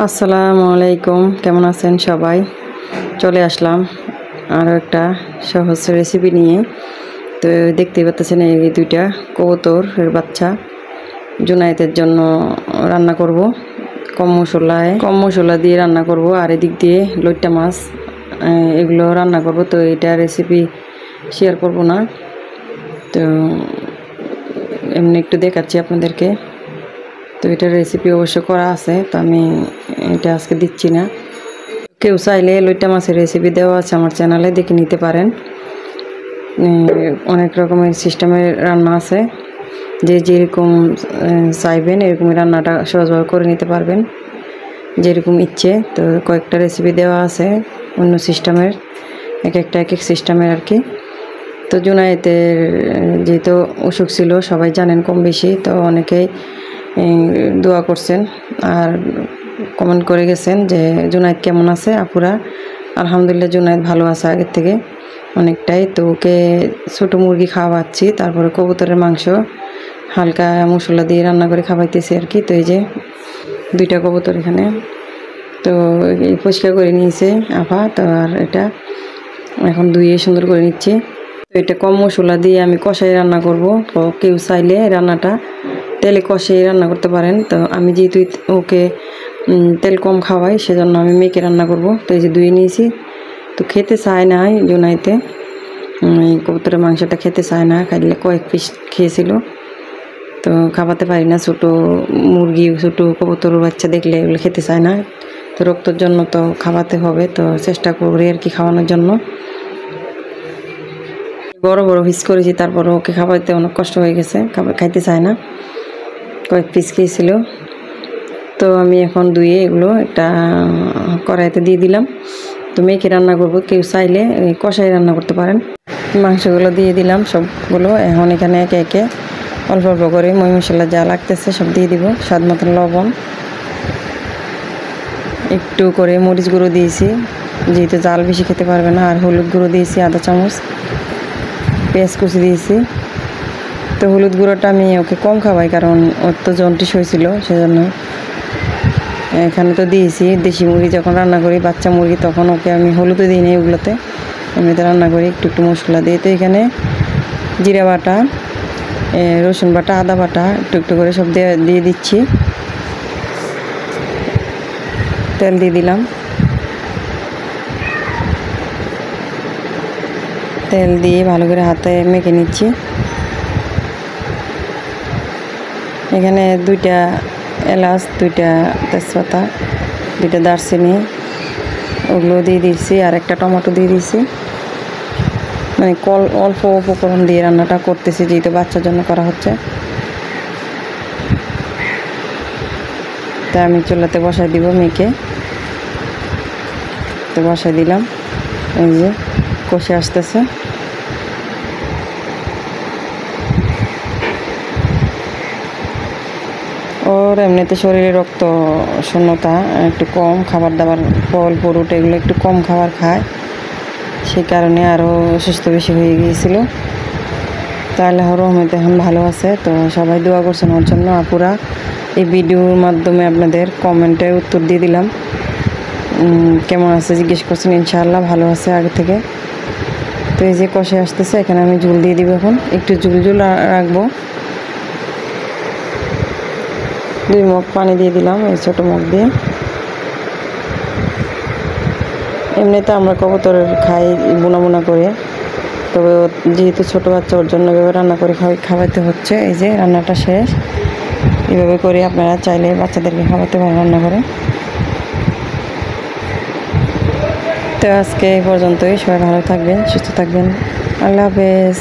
আসসালামু আলাইকুম, কেমন আছেন সবাই? চলে আসলাম আরও একটা সহজ রেসিপি নিয়ে। তো দেখতেই পাচ্ছেন এই দুইটা কবুতরের বাচ্চা জুনায়েতের জন্য রান্না করব। কম মশলা দিয়ে রান্না করব, আর এদিক দিয়ে লইট্টা মাছ এগুলো রান্না করব। তো এটা রেসিপি শেয়ার করব না, তো এমনি একটু দেখাচ্ছি আপনাদেরকে। তো এটার রেসিপি অবশ্য করা আছে, তো আমি এটা আজকে দিচ্ছি না। কেউ চাইলে লইট্টা মাছের রেসিপি দেওয়া আছে আমার চ্যানেলে, দেখে নিতে পারেন। অনেক রকমের সিস্টেমের রান্না আছে, যে যেরকম চাইবেন এরকমই রান্নাটা সহজভাবে করে নিতে পারবেন, যেরকম ইচ্ছে। তো কয়েকটা রেসিপি দেওয়া আছে অন্য সিস্টেমের, এক এক সিস্টেমের আর কি। তো জুনায়েতের যেহেতু অসুখ ছিল সবাই জানেন কম বেশি, তো অনেকেই দোয়া করছেন আর কমেন্ট করে গেছেন যে জুনায়েত কেমন আছে আপুরা। আলহামদুলিল্লাহ জুনায়েত ভালো আছে আগের থেকে অনেকটাই। তো ওকে ছোটো মুরগি খাওয়াচ্ছি, তারপরে কবুতরের মাংস হালকা মশলা দিয়ে রান্না করে খাওয়াইতেছি আর কি। তো এই যে দুইটা কবুতর এখানে, তো এই পরিষ্কার করে নিয়েছে আপা। তো আর এটা এখন ধুয়ে সুন্দর করে নিচ্ছি। তো এটা কম মশলা দিয়ে আমি কষাই রান্না করব। তো কেউ চাইলে রান্নাটা তেলে কষিয়ে রান্না করতে পারেন। তো আমি যেহেতু ওকে তেল কম খাওয়াই, সেজন্য আমি মেখে রান্না করব। তো এই যে ধুয়ে নিয়েছি। তো খেতে চায় না জুনাইতে, এই কবুতরের মাংসটা খেতে চায় না, খাইলে কয়েক পিস খেয়েছিল। তো খাওয়াতে পারি না, ছোটো মুরগি ছোটো কবুতর বাচ্চা দেখলে এগুলো খেতে চায় না। তো রক্তর জন্য তো খাওয়াতে হবে, তো চেষ্টা করি আর কি খাওয়ানোর জন্য। বড় বড় পিস করেছি, তারপর ওকে খাওয়াইতে অনেক কষ্ট হয়ে গেছে, খাইতে চায় না, কয়েক পিস খেয়েছিল। তো আমি এখন ধুয়ে এগুলো একটা কড়াইতে দিয়ে দিলাম। তো মেখে রান্না করব, কেউ চাইলে কষাই রান্না করতে পারেন। মাংসগুলো দিয়ে দিলাম সবগুলো। এখন এখানে একে একে অল্প অল্প করে ময় মশলা যা লাগতেছে সব দিয়ে দিব। স্বাদ মতন লবণ, একটু করে মরিচ গুঁড়ো দিয়েছি যেহেতু জাল বেশি খেতে পারবে না, আর হলুদ গুঁড়ো দিয়েছি আধা চামচ, পেঁয়াজ কুচি দিয়েছি। তো হলুদ গুঁড়োটা আমি ওকে কম খাওয়াই, কারণ ওর তো জন্ডিস হয়েছিল, সেজন্য এখানে তো দিয়েছি। দেশি মুরগি যখন রান্না করি বাচ্চা মুরগি, তখন ওকে আমি হলুদও দিই না, এগুলোতে এমনিতে রান্না করি একটু একটু মশলা দিয়ে। তো এখানে জিরা বাটা, রসুন বাটা, আদা বাটা একটু একটু করে সব দিয়ে দিচ্ছি। তেল দিয়ে দিলাম, তেল দিয়ে ভালো করে হাতে মেখে নিচ্ছি। এখানে দুইটা এলাচ, দুইটা তেজপাতা, দুইটা দারচিনি ওগুলো দিয়ে দিচ্ছি, আর একটা টমেটো দিয়ে দিচ্ছি। মানে অল্প উপকরণ দিয়ে রান্নাটা করতেছি, যেহেতু বাচ্চার জন্য করা হচ্ছে। তাই আমি চুলাতে বসাই দিব মেখে। তো বসাই দিলাম, এই যে কষে আসতেছে। ওর এমনিতে শরীরে রক্ত শূন্যতা একটু কম, খাবার দাবার ফল ফ্রুট এগুলো একটু কম খাবার খায়, সেই কারণে আরও অসুস্থ বেশি হয়ে গিয়েছিল। তাহলে রহমতে এখন ভালো আছে। তো সবাই দোয়া করছেন ওর জন্য আপুরা। এই ভিডিওর মাধ্যমে আপনাদের কমেন্টে উত্তর দিয়ে দিলাম, কেমন আছে জিজ্ঞেস করছেন। ইনশাআল্লাহ ভালো আছে আগে থেকে। তো এই যে কষে আসতেছে, এখানে আমি ঝুল দিয়ে দিব। এখন একটু ঝুল রাখবো। 2 মগ পানি দিয়ে দিলাম, এই ছোটো মগ দিয়ে। এমনিতে আমরা কবুতরের খাই বুনা করে, তবে যেহেতু ছোটো বাচ্চা ওর জন্য এভাবে রান্না করে খাওয়াতে হচ্ছে। এই যে রান্নাটা শেষ, এভাবে করে আপনারা চাইলে বাচ্চাদেরকে খাওয়াতে পারেন রান্না করে। তো আজকে এই পর্যন্তই, সবাই ভালো থাকবেন, সুস্থ থাকবেন, আল্লাহ হাফেজ।